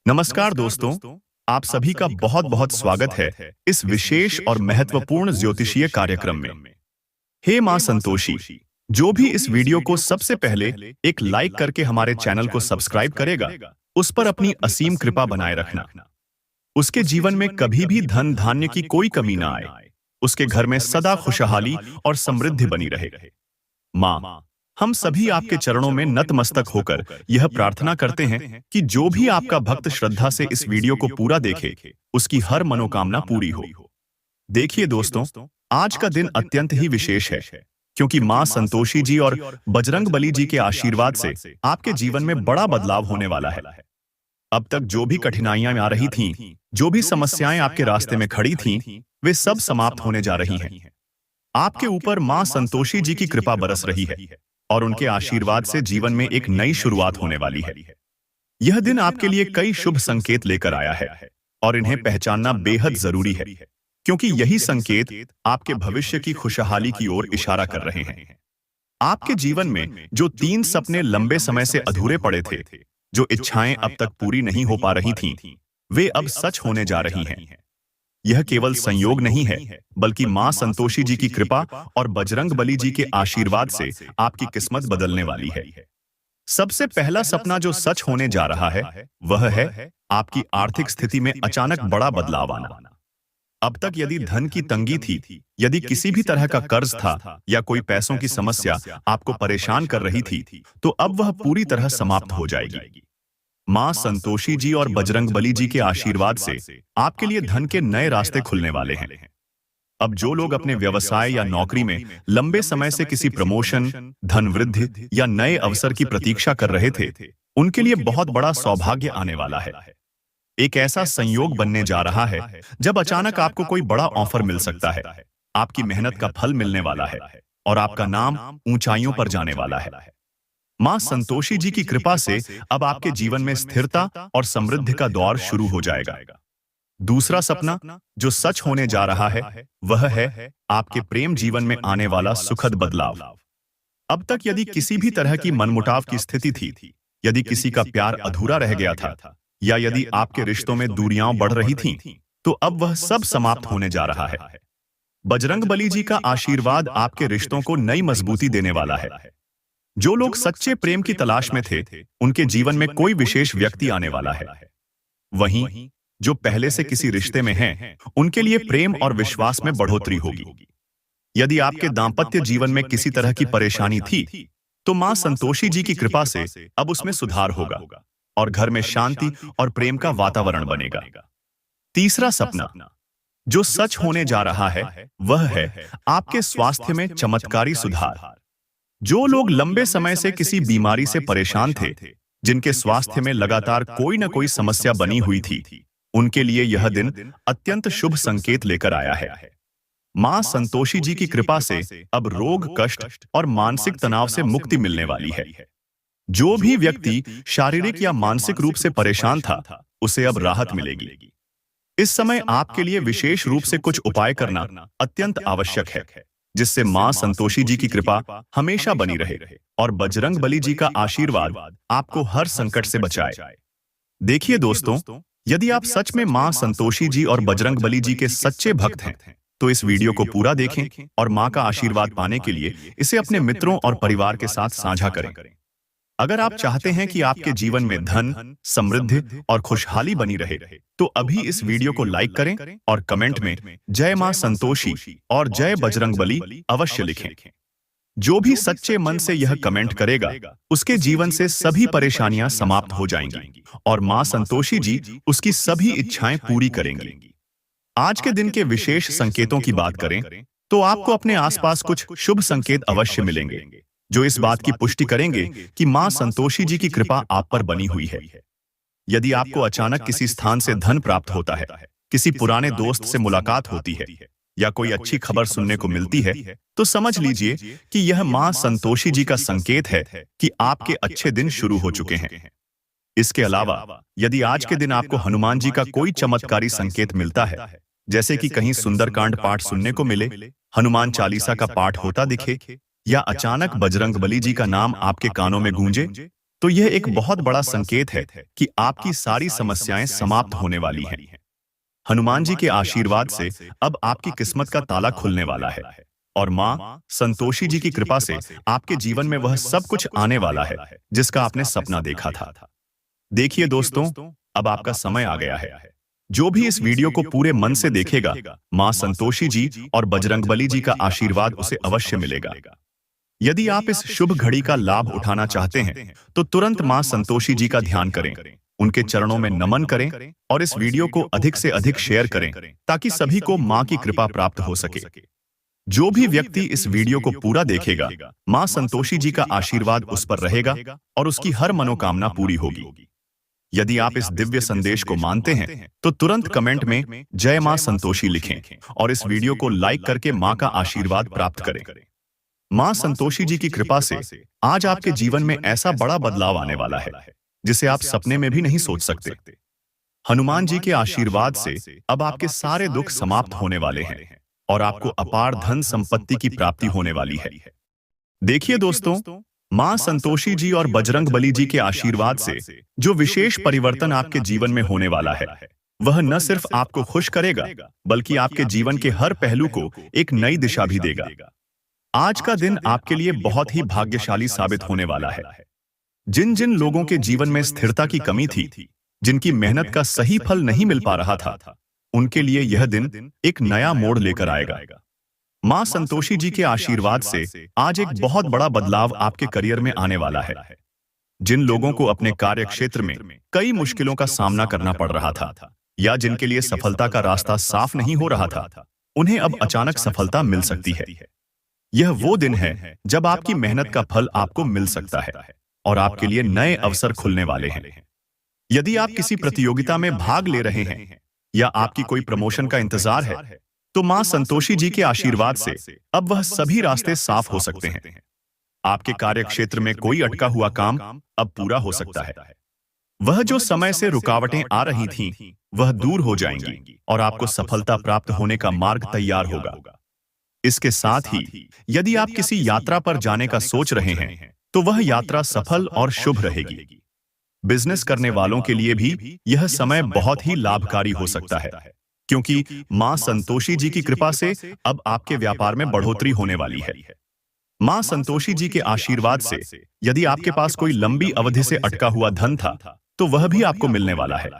नमस्कार दोस्तों, आप सभी का बहुत बहुत स्वागत है इस विशेष और महत्वपूर्ण ज्योतिषीय कार्यक्रम में। हे मां संतोषी, जो भी इस वीडियो को सबसे पहले एक लाइक करके हमारे चैनल को सब्सक्राइब करेगा, उस पर अपनी असीम कृपा बनाए रखना। उसके जीवन में कभी भी धन धान्य की कोई कमी ना आए, उसके घर में सदा खुशहाली और समृद्धि बनी रहे। मां, हम सभी आपके चरणों में नतमस्तक होकर यह प्रार्थना करते हैं कि जो भी आपका भक्त श्रद्धा से इस वीडियो को पूरा देखे, उसकी हर मनोकामना पूरी हो। देखिए दोस्तों, आज का दिन अत्यंत ही विशेष है, क्योंकि मां संतोषी जी और बजरंग बली जी के आशीर्वाद से आपके जीवन में बड़ा बदलाव होने वाला है। अब तक जो भी कठिनाइयां आ रही थीं, जो भी समस्याएं आपके रास्ते में खड़ी थीं, वे सब समाप्त होने जा रही हैं। आपके ऊपर मां संतोषी जी की कृपा बरस रही है और उनके आशीर्वाद से जीवन में एक नई शुरुआत होने वाली है। यह दिन आपके लिए कई शुभ संकेत लेकर आया है और इन्हें पहचानना बेहद जरूरी है, क्योंकि यही संकेत आपके भविष्य की खुशहाली की ओर इशारा कर रहे हैं। आपके जीवन में जो 3 सपने लंबे समय से अधूरे पड़े थे, जो इच्छाएं अब तक पूरी नहीं हो पा रही थीं, वे अब सच होने जा रही हैं। यह केवल संयोग नहीं है, बल्कि मां संतोषी जी की कृपा और बजरंग बली जी के आशीर्वाद से आपकी किस्मत बदलने वाली है। सबसे पहला सपना जो सच होने जा रहा है, वह है आपकी आर्थिक स्थिति में अचानक बड़ा बदलाव आना। अब तक यदि धन की तंगी थी, यदि किसी भी तरह का कर्ज था या कोई पैसों की समस्या आपको परेशान कर रही थी, तो अब वह पूरी तरह समाप्त हो जाएगी। मां संतोषी जी और बजरंग बली जी के आशीर्वाद से आपके लिए धन के नए रास्ते खुलने वाले हैं। अब जो लोग अपने व्यवसाय या नौकरी में लंबे समय से किसी प्रमोशन, धन वृद्धि या नए अवसर की प्रतीक्षा कर रहे थे, उनके लिए बहुत बड़ा सौभाग्य आने वाला है। एक ऐसा संयोग बनने जा रहा है जब अचानक आपको कोई बड़ा ऑफर मिल सकता है, आपकी मेहनत का फल मिलने वाला है और आपका नाम ऊंचाइयों पर जाने वाला है। मां संतोषी जी की कृपा से अब आपके जीवन में स्थिरता और समृद्धि का दौर शुरू हो जाएगा। दूसरा सपना जो सच होने जा रहा है, वह है आपके प्रेम जीवन में आने वाला सुखद बदलाव। अब तक यदि किसी भी तरह की मनमुटाव की स्थिति थी, यदि किसी का प्यार अधूरा रह गया था, या यदि आपके रिश्तों में दूरियां बढ़ रही थीं, तो अब वह सब समाप्त होने जा रहा है। बजरंग बली जी का आशीर्वाद आपके रिश्तों को नई मजबूती देने वाला है। जो लोग सच्चे प्रेम की तलाश में थे, उनके जीवन में कोई विशेष व्यक्ति आने वाला है। वहीं जो पहले से किसी रिश्ते में हैं, उनके लिए प्रेम और विश्वास में बढ़ोतरी होगी। यदि आपके दांपत्य जीवन में किसी तरह की परेशानी थी, तो मां संतोषी जी की कृपा से अब उसमें सुधार होगा और घर में शांति और प्रेम का वातावरण बनेगा। तीसरा सपना जो सच होने जा रहा है, वह है आपके स्वास्थ्य में चमत्कारी सुधार। जो लोग लंबे समय से किसी बीमारी से परेशान थे, जिनके स्वास्थ्य में लगातार कोई न कोई समस्या बनी हुई थी, उनके लिए यह दिन अत्यंत शुभ संकेत लेकर आया है। मां संतोषी जी की कृपा से अब रोग, कष्ट और मानसिक तनाव से मुक्ति मिलने वाली है। जो भी व्यक्ति शारीरिक या मानसिक रूप से परेशान था, उसे अब राहत मिलेगी। इस समय आपके लिए विशेष रूप से कुछ उपाय करना अत्यंत आवश्यक है, जिससे मां संतोषी जी की कृपा हमेशा बनी रहे और बजरंग बली जी का आशीर्वाद आपको हर संकट से बचाए। देखिए दोस्तों, यदि आप सच में मां संतोषी जी और बजरंग बली जी के सच्चे भक्त हैं, तो इस वीडियो को पूरा देखें और मां का आशीर्वाद पाने के लिए इसे अपने मित्रों और परिवार के साथ साझा करें। अगर आप चाहते हैं कि आपके जीवन में धन, समृद्धि और खुशहाली बनी रहे, तो अभी इस वीडियो को लाइक करें और कमेंट में जय मां संतोषी और जय बजरंग बली अवश्य लिखें। जो भी सच्चे मन से यह कमेंट करेगा, उसके जीवन से सभी परेशानियां समाप्त हो जाएंगी और मां संतोषी जी उसकी सभी इच्छाएं पूरी करेंगी। आज के दिन के विशेष संकेतों की बात करें, तो आपको अपने आसपास कुछ शुभ संकेत अवश्य मिलेंगे, जो इस बात की पुष्टि करेंगे कि मां संतोषी जी की कृपा आप पर बनी हुई है। यदि आपको अचानक किसी स्थान से धन प्राप्त होता है, किसी पुराने दोस्त से मुलाकात होती है या कोई अच्छी खबर सुनने को मिलती है, तो समझ लीजिए कि यह मां संतोषी जी का संकेत है कि आपके अच्छे दिन शुरू हो चुके हैं। इसके अलावा यदि आज के दिन आपको हनुमान जी का कोई चमत्कारी संकेत मिलता है, जैसे कि कहीं सुंदरकांड पाठ सुनने को मिले, हनुमान चालीसा का पाठ होता दिखे, या अचानक बजरंग बली जी का नाम आपके कानों में गूंजे, तो यह एक बहुत बड़ा संकेत है कि आपकी सारी समस्याएं समाप्त होने वाली हैं। हनुमान जी के आशीर्वाद से अब आपकी किस्मत का ताला खुलने वाला है और माँ संतोषी जी की कृपा से आपके जीवन में वह सब कुछ आने वाला है जिसका आपने सपना देखा था। देखिए दोस्तों, अब आपका समय आ गया है। जो भी इस वीडियो को पूरे मन से देखेगा, माँ संतोषी जी और बजरंगबली जी का आशीर्वाद उसे अवश्य मिलेगा। यदि आप इस शुभ घड़ी का लाभ उठाना चाहते हैं, तो तुरंत माँ संतोषी जी का ध्यान करें, उनके चरणों में नमन करें और इस वीडियो को अधिक से अधिक शेयर करें ताकि सभी को माँ की कृपा प्राप्त हो सके। जो भी व्यक्ति इस वीडियो को पूरा देखेगा, माँ संतोषी जी का आशीर्वाद उस पर रहेगा और उसकी हर मनोकामना पूरी होगी। यदि आप इस दिव्य संदेश को मानते हैं, तो तुरंत कमेंट में जय माँ संतोषी लिखें और इस वीडियो को लाइक करके माँ का आशीर्वाद प्राप्त करें। माँ संतोषी जी की कृपा से आज आपके जीवन में ऐसा बड़ा बदलाव आने वाला है जिसे आप सपने में भी नहीं सोच सकते। हनुमान जी के आशीर्वाद से अब आपके सारे दुख समाप्त होने वाले हैं और आपको अपार धन संपत्ति की प्राप्ति होने वाली है। देखिए दोस्तों, माँ संतोषी जी और बजरंगबली जी के आशीर्वाद से जो विशेष परिवर्तन आपके जीवन में होने वाला है, वह न सिर्फ आपको खुश करेगा, बल्कि आपके जीवन के हर पहलू को एक नई दिशा भी देगा। आज का दिन आपके लिए बहुत ही भाग्यशाली साबित होने वाला है। जिन जिन लोगों के जीवन में स्थिरता की कमी थी, जिनकी मेहनत का सही फल नहीं मिल पा रहा था, उनके लिए यह दिन एक नया मोड़ लेकर आएगा। माँ संतोषी जी के आशीर्वाद से आज एक बहुत बड़ा बदलाव आपके करियर में आने वाला है। जिन लोगों को अपने कार्य क्षेत्र में कई मुश्किलों का सामना करना पड़ रहा था या जिनके लिए सफलता का रास्ता साफ नहीं हो रहा था, उन्हें अब अचानक सफलता मिल सकती है। यह वो दिन है जब आपकी मेहनत का फल आपको मिल सकता है और आपके लिए नए अवसर खुलने वाले हैं। यदि आप किसी प्रतियोगिता में भाग ले रहे हैं या आपकी कोई प्रमोशन का इंतजार है, तो माँ संतोषी जी के आशीर्वाद से अब वह सभी रास्ते साफ हो सकते हैं। आपके कार्य क्षेत्र में कोई अटका हुआ काम अब पूरा हो सकता है। वह जो समय से रुकावटें आ रही थीं, वह दूर हो जाएंगी और आपको सफलता प्राप्त होने का मार्ग तैयार होगा। इसके साथ ही यदि आप किसी यात्रा पर जाने का सोच रहे हैं, तो वह यात्रा सफल और शुभ रहेगी। बिजनेस करने वालों के लिए भी यह समय बहुत ही लाभकारी हो सकता है, क्योंकि माँ संतोषी जी की कृपा से अब आपके व्यापार में बढ़ोतरी होने वाली है। माँ संतोषी जी के आशीर्वाद से यदि आपके पास कोई लंबी अवधि से अटका हुआ धन था, तो वह भी आपको मिलने वाला है।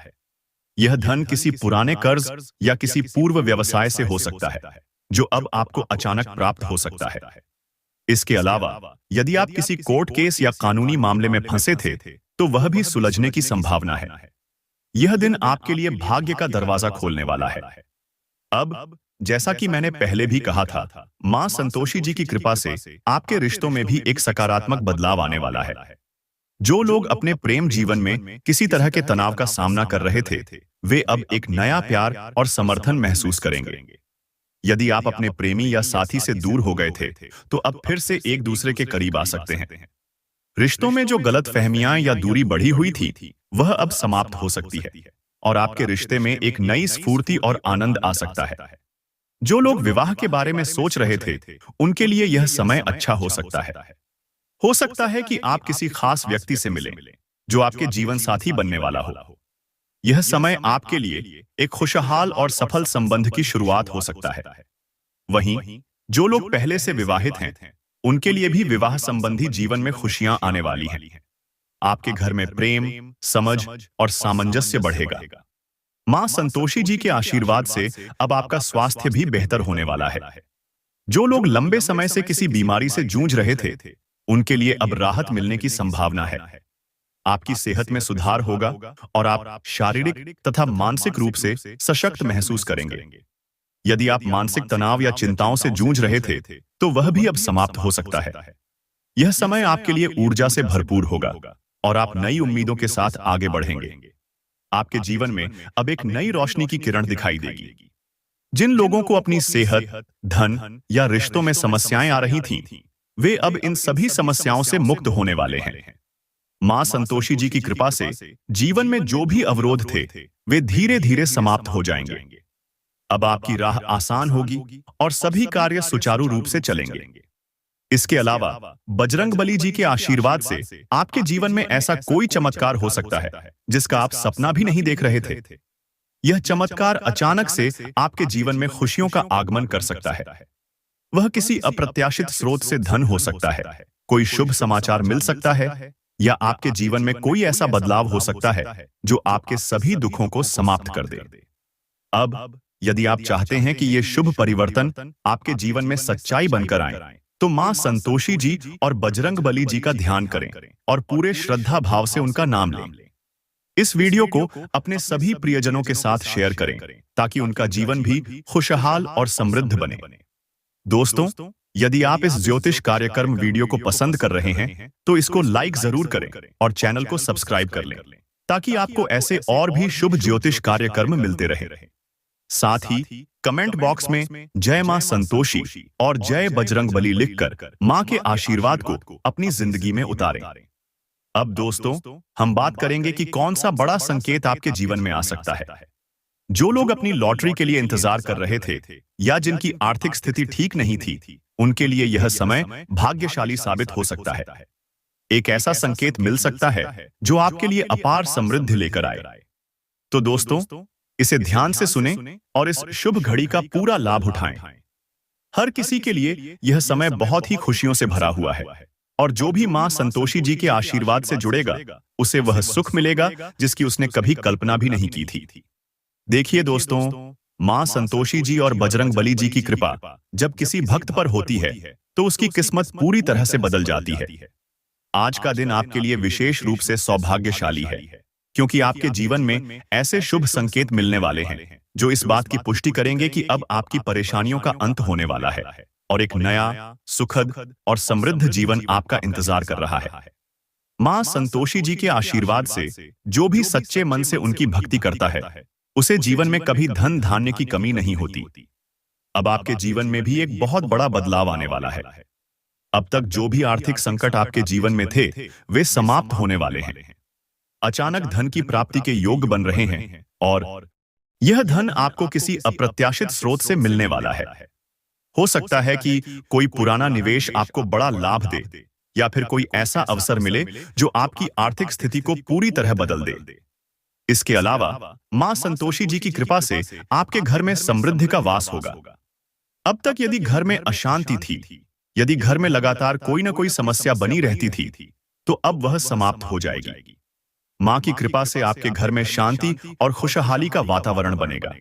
यह धन किसी पुराने कर्ज या किसी पूर्व व्यवसाय से हो सकता है, जो अब आपको अचानक प्राप्त हो सकता है। इसके अलावा यदि आप किसी कोर्ट केस या कानूनी मामले में फंसे थे, तो वह भी सुलझने की संभावना है। यह दिन आपके लिए भाग्य का दरवाजा खोलने वाला है। अब जैसा कि मैंने पहले भी कहा था, माँ संतोषी जी की कृपा से आपके रिश्तों में भी एक सकारात्मक बदलाव आने वाला है। जो लोग अपने प्रेम जीवन में किसी तरह के तनाव का सामना कर रहे थे, वे अब एक नया प्यार और समर्थन महसूस करेंगे। यदि आप अपने प्रेमी या साथी से दूर हो गए थे, तो अब फिर से एक दूसरे के करीब आ सकते हैं। रिश्तों में जो गलतफहमियां या दूरी बढ़ी हुई थी, वह अब समाप्त हो सकती है और आपके रिश्ते में एक नई स्फूर्ति और आनंद आ सकता है। जो लोग विवाह के बारे में सोच रहे थे, उनके लिए यह समय अच्छा हो सकता है। हो सकता है कि आप किसी खास व्यक्ति से मिलें, जो आपके जीवन साथी बनने वाला हो। यह समय आपके लिए एक खुशहाल और सफल संबंध की शुरुआत हो सकता है। वहीं जो लोग पहले से विवाहित हैं, उनके लिए भी विवाह संबंधी जीवन में खुशियां आने वाली हैं। आपके घर में प्रेम, समझ और सामंजस्य बढ़ेगा। माँ संतोषी जी के आशीर्वाद से अब आपका स्वास्थ्य भी बेहतर होने वाला है। जो लोग लंबे समय से किसी बीमारी से जूझ रहे थे, उनके लिए अब राहत मिलने की संभावना है। आपकी सेहत में सुधार होगा और आप शारीरिक तथा मानसिक रूप से सशक्त महसूस करेंगे। यदि आप मानसिक तनाव या चिंताओं से जूझ रहे थे, तो वह भी अब समाप्त हो सकता है। यह समय आपके लिए ऊर्जा से भरपूर होगा और आप नई उम्मीदों के साथ आगे बढ़ेंगे। आपके जीवन में अब एक नई रोशनी की किरण दिखाई देगी। जिन लोगों को अपनी सेहत, धन या रिश्तों में समस्याएं आ रही थीं, वे अब इन सभी समस्याओं से मुक्त होने वाले हैं। माँ संतोषी जी की कृपा से जीवन में जो भी अवरोध थे, वे धीरे धीरे समाप्त हो जाएंगे। अब आपकी राह आसान होगी और सभी कार्य सुचारू रूप से चलेंगे। इसके अलावा बजरंगबली जी के आशीर्वाद से आपके जीवन में ऐसा कोई चमत्कार हो सकता है जिसका आप सपना भी नहीं देख रहे थे। यह चमत्कार अचानक से आपके जीवन में खुशियों का आगमन कर सकता है। वह किसी अप्रत्याशित स्रोत से धन हो सकता है, कोई शुभ समाचार मिल सकता है, या आपके जीवन में कोई ऐसा बदलाव हो सकता है जो आपके सभी दुखों को समाप्त कर दे। अब यदि आप चाहते हैं कि ये शुभ परिवर्तन आपके जीवन में सच्चाई बनकर आए, तो मां संतोषी जी और बजरंगबली जी का ध्यान करें और पूरे श्रद्धा भाव से उनका नाम लें। इस वीडियो को अपने सभी प्रियजनों के साथ शेयर करें ताकि उनका जीवन भी खुशहाल और समृद्ध बने। दोस्तों, यदि आप इस ज्योतिष कार्यक्रम वीडियो को पसंद कर रहे हैं तो इसको लाइक जरूर करें और चैनल को सब्सक्राइब कर लें ताकि आपको ऐसे और भी शुभ ज्योतिष कार्यक्रम मिलते रहे। साथ ही कमेंट बॉक्स में जय मां संतोषी और जय बजरंगबली लिखकर मां के आशीर्वाद को अपनी जिंदगी में उतारें। अब दोस्तों, हम बात करेंगे कि कौन सा बड़ा संकेत आपके जीवन में आ सकता है। जो लोग अपनी लॉटरी के लिए इंतजार कर रहे थे या जिनकी आर्थिक स्थिति ठीक नहीं थी, उनके लिए यह समय भाग्यशाली साबित हो सकता है। एक ऐसा संकेत मिल सकता है जो आपके लिए अपार समृद्धि लेकर आए। तो दोस्तों, इसे ध्यान से सुनें और इस शुभ घड़ी का पूरा लाभ उठाएं। हर किसी के लिए यह समय बहुत ही खुशियों से भरा हुआ है और जो भी मां संतोषी जी के आशीर्वाद से जुड़ेगा उसे वह सुख मिलेगा जिसकी उसने कभी कल्पना भी नहीं की थी। देखिए दोस्तों, मां संतोषी जी और बजरंगबली जी की कृपा जब किसी भक्त पर होती है तो उसकी किस्मत पूरी तरह से बदल जाती है। आज का दिन आपके लिए विशेष रूप से सौभाग्यशाली है क्योंकि आपके जीवन में ऐसे शुभ संकेत मिलने वाले हैं जो इस बात की पुष्टि करेंगे कि अब आपकी परेशानियों का अंत होने वाला है और एक नया, सुखद और समृद्ध जीवन आपका इंतजार कर रहा है। मां संतोषी जी के आशीर्वाद से जो भी सच्चे मन से उनकी भक्ति करता है उसे जीवन में कभी धन धान्य की कमी नहीं होती। अब आपके जीवन में भी एक बहुत बड़ा बदलाव आने वाला है। अब तक जो भी आर्थिक संकट आपके जीवन में थे वे समाप्त होने वाले हैं। अचानक धन की प्राप्ति के योग बन रहे हैं और यह धन आपको किसी अप्रत्याशित स्रोत से मिलने वाला है। हो सकता है कि कोई पुराना निवेश आपको बड़ा लाभ दे या फिर कोई ऐसा अवसर मिले जो आपकी आर्थिक स्थिति को पूरी तरह बदल दे। इसके अलावा मां संतोषी जी की कृपा से आपके घर में समृद्धि का वास होगा। अब तक यदि घर में अशांति थी, यदि घर में लगातार कोई न कोई समस्या बनी रहती थी, तो अब वह समाप्त हो जाएगी। मां की कृपा से आपके घर में शांति और खुशहाली का वातावरण बनेगा।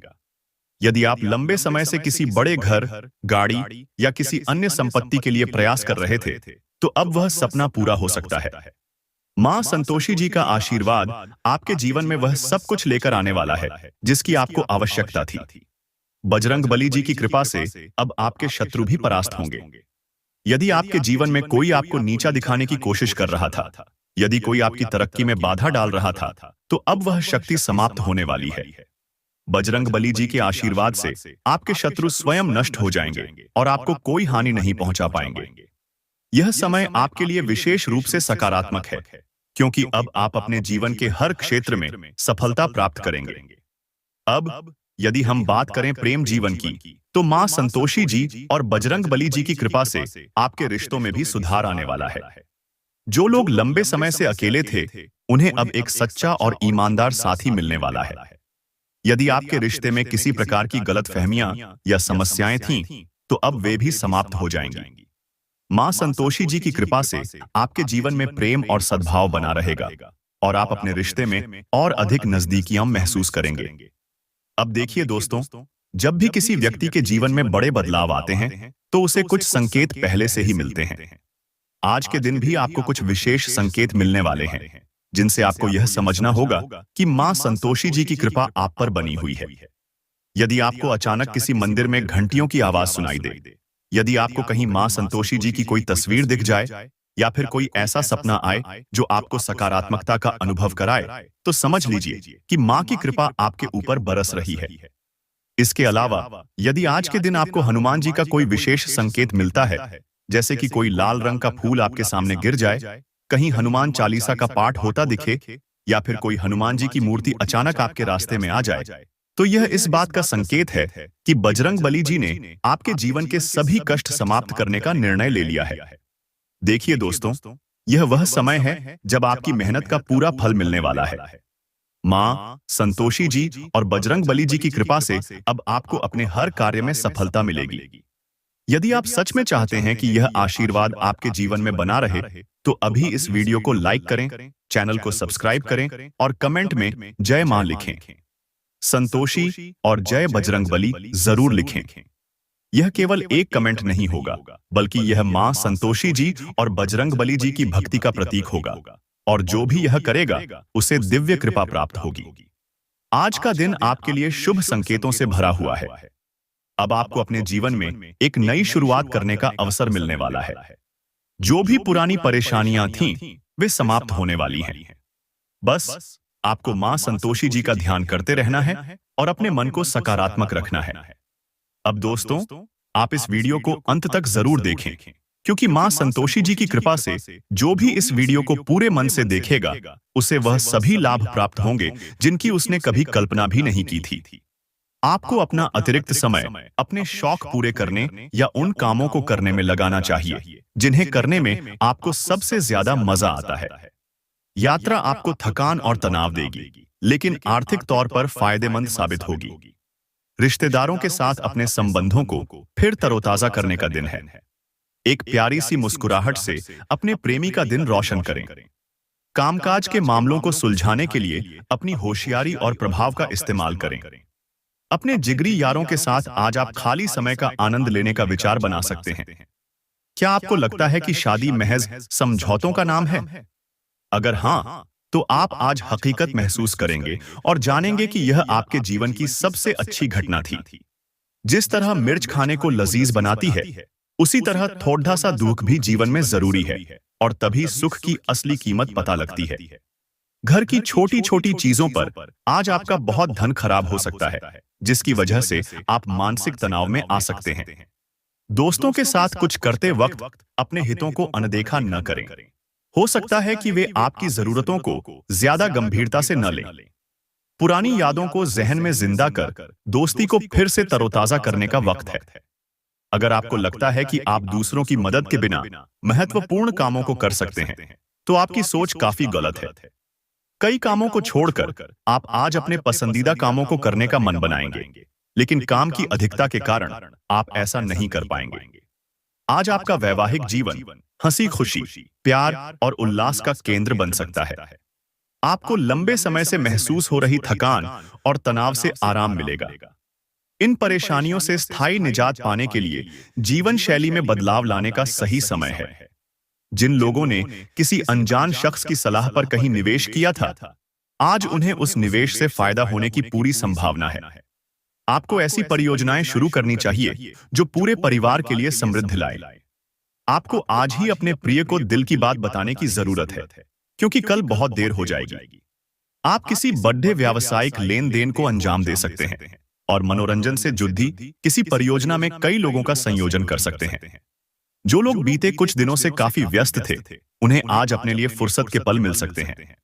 यदि आप लंबे समय से किसी बड़े घर, गाड़ी या किसी अन्य संपत्ति के लिए प्रयास कर रहे थे, तो अब वह सपना पूरा हो सकता है। मां संतोषी जी का आशीर्वाद आपके जीवन में वह सब कुछ लेकर आने वाला है जिसकी आपको आवश्यकता थी। बजरंगबली जी की कृपा से अब आपके शत्रु भी परास्त होंगे। यदि आपके जीवन में कोई आपको नीचा दिखाने की कोशिश कर रहा था, यदि कोई आपकी तरक्की में बाधा डाल रहा था, तो अब वह शक्ति समाप्त होने वाली है। बजरंगबली जी के आशीर्वाद से आपके शत्रु स्वयं नष्ट हो जाएंगे और आपको कोई हानि नहीं पहुंचा पाएंगे। यह समय आपके लिए विशेष रूप से सकारात्मक है क्योंकि अब आप अपने जीवन के हर क्षेत्र में सफलता प्राप्त करेंगे। अब यदि हम बात करें प्रेम जीवन की, तो मां संतोषी जी और बजरंगबली जी की कृपा से आपके रिश्तों में भी सुधार आने वाला है। जो लोग लंबे समय से अकेले थे, उन्हें अब एक सच्चा और ईमानदार साथी मिलने वाला है। यदि आपके रिश्ते में किसी प्रकार की गलतफहमियां या समस्याएं थीं, तो अब वे भी समाप्त हो जाएंगी। मां संतोषी जी की कृपा से आपके जीवन में प्रेम और सद्भाव बना रहेगा और आप अपने रिश्ते में और अधिक नजदीकियां महसूस करेंगे। अब देखिए दोस्तों, जब भी किसी व्यक्ति के जीवन में बड़े बदलाव आते हैं, तो उसे कुछ संकेत पहले से ही मिलते हैं। आज के दिन भी आपको कुछ विशेष संकेत मिलने वाले हैं जिनसे आपको यह समझना होगा कि मां संतोषी जी की कृपा आप पर बनी हुई है। यदि आपको अचानक किसी मंदिर में घंटियों की आवाज सुनाई दे, यदि आपको कहीं मां संतोषी जी की कोई तस्वीर दिख जाए या फिर कोई ऐसा सपना आए जो आपको सकारात्मकता का अनुभव कराए, तो समझ लीजिए कि मां की कृपा आपके ऊपर बरस रही है। इसके अलावा यदि आज के दिन आपको हनुमान जी का कोई विशेष संकेत मिलता है, जैसे कि कोई लाल रंग का फूल आपके सामने गिर जाए, कहीं हनुमान चालीसा का पाठ होता दिखे या फिर कोई हनुमान जी की मूर्ति अचानक आपके रास्ते में आ जाए, तो यह इस बात का संकेत है कि बजरंग बली जी ने आपके जीवन के सभी कष्ट समाप्त करने का निर्णय ले लिया है। देखिए दोस्तों, यह वह समय है जब आपकी मेहनत का पूरा फल मिलने वाला है। मां संतोषी जी और बजरंग बली जी की कृपा से अब आपको अपने हर कार्य में सफलता मिलेगी। यदि आप सच में चाहते हैं कि यह आशीर्वाद आपके जीवन में बना रहे, तो अभी इस वीडियो को लाइक करें, चैनल को सब्सक्राइब करें और कमेंट में जय मां लिखें। संतोषी और जय बजरंग बली जरूर लिखें। यह केवल एक कमेंट नहीं होगा, बल्कि यह मां संतोषी जी और बजरंग बली जी की भक्ति का प्रतीक होगा, और जो भी यह करेगा उसे दिव्य कृपा प्राप्त होगी। आज का दिन आपके लिए शुभ संकेतों से भरा हुआ है। अब आपको अपने जीवन में एक नई शुरुआत करने का अवसर मिलने वाला है। जो भी पुरानी परेशानियां थीं, वे समाप्त होने वाली हैं। बस आपको मां संतोषी जी का ध्यान करते रहना है और अपने मन को सकारात्मक रखना है। अब दोस्तों, आप इस वीडियो को अंत तक जरूर देखें, क्योंकि मां संतोषी जी की कृपा से जो भी इस वीडियो को पूरे मन से देखेगा, उसे वह सभी लाभ प्राप्त होंगे जिनकी उसने कभी कल्पना भी नहीं की थी। आपको अपना अतिरिक्त समय अपने शौक पूरे करने या उन कामों को करने में लगाना चाहिए जिन्हें करने में आपको सबसे ज्यादा मजा आता है। यात्रा आपको थकान और तनाव देगी, लेकिन आर्थिक तौर पर फायदेमंद साबित होगी। रिश्तेदारों के साथ अपने संबंधों को फिर तरोताजा करने का दिन है। एक प्यारी सी मुस्कुराहट से अपने प्रेमी का दिन रोशन करें। कामकाज के मामलों को सुलझाने के लिए अपनी होशियारी और प्रभाव का इस्तेमाल करें। अपने जिगरी यारों के साथ आज आप खाली समय का आनंद लेने का विचार बना सकते हैं। क्या आपको लगता है कि शादी महज समझौतों का नाम है? अगर हाँ, तो आप आज हकीकत महसूस करेंगे और जानेंगे कि यह आपके जीवन की सबसे अच्छी घटना थी। जिस तरह मिर्च खाने को लजीज बनाती है, उसी तरह थोड़ा सा दुख भी जीवन में जरूरी है, और तभी सुख की असली कीमत पता लगती है। घर की छोटी छोटी चीजों पर आज आपका बहुत धन खराब हो सकता है, जिसकी वजह से आप मानसिक तनाव में आ सकते हैं। दोस्तों के साथ कुछ करते वक्त अपने हितों को अनदेखा न करें। हो सकता है कि वे आपकी जरूरतों को ज्यादा गंभीरता से न लें। पुरानी यादों को जहन में जिंदा कर दोस्ती को फिर से तरोताजा करने का वक्त है। अगर आपको लगता है कि आप दूसरों की मदद के बिना महत्वपूर्ण कामों को कर सकते हैं, तो आपकी सोच काफी गलत है। कई कामों को छोड़कर आप आज अपने पसंदीदा कामों को करने का मन बनाएंगे, लेकिन काम की अधिकता के कारण आप ऐसा नहीं कर पाएंगे। आज आपका वैवाहिक जीवन हंसी खुशी, प्यार और उल्लास का केंद्र बन सकता है। आपको लंबे समय से महसूस हो रही थकान और तनाव से आराम मिलेगा। इन परेशानियों से स्थायी निजात पाने के लिए जीवन शैली में बदलाव लाने का सही समय है। जिन लोगों ने किसी अनजान शख्स की सलाह पर कहीं निवेश किया था, आज उन्हें उस निवेश से फायदा होने की पूरी संभावना है। आपको ऐसी परियोजनाएं शुरू करनी चाहिए जो पूरे परिवार के लिए समृद्धि लाए। आपको आज ही अपने प्रिय को दिल की बात बताने की जरूरत है, क्योंकि कल बहुत देर हो जाएगी। आप किसी बड़े व्यावसायिक लेन देन को अंजाम दे सकते हैं और मनोरंजन से जुड़ी किसी परियोजना में कई लोगों का संयोजन कर सकते हैं। जो लोग बीते कुछ दिनों से काफी व्यस्त थे, उन्हें आज अपने लिए फुर्सत के पल मिल सकते हैं।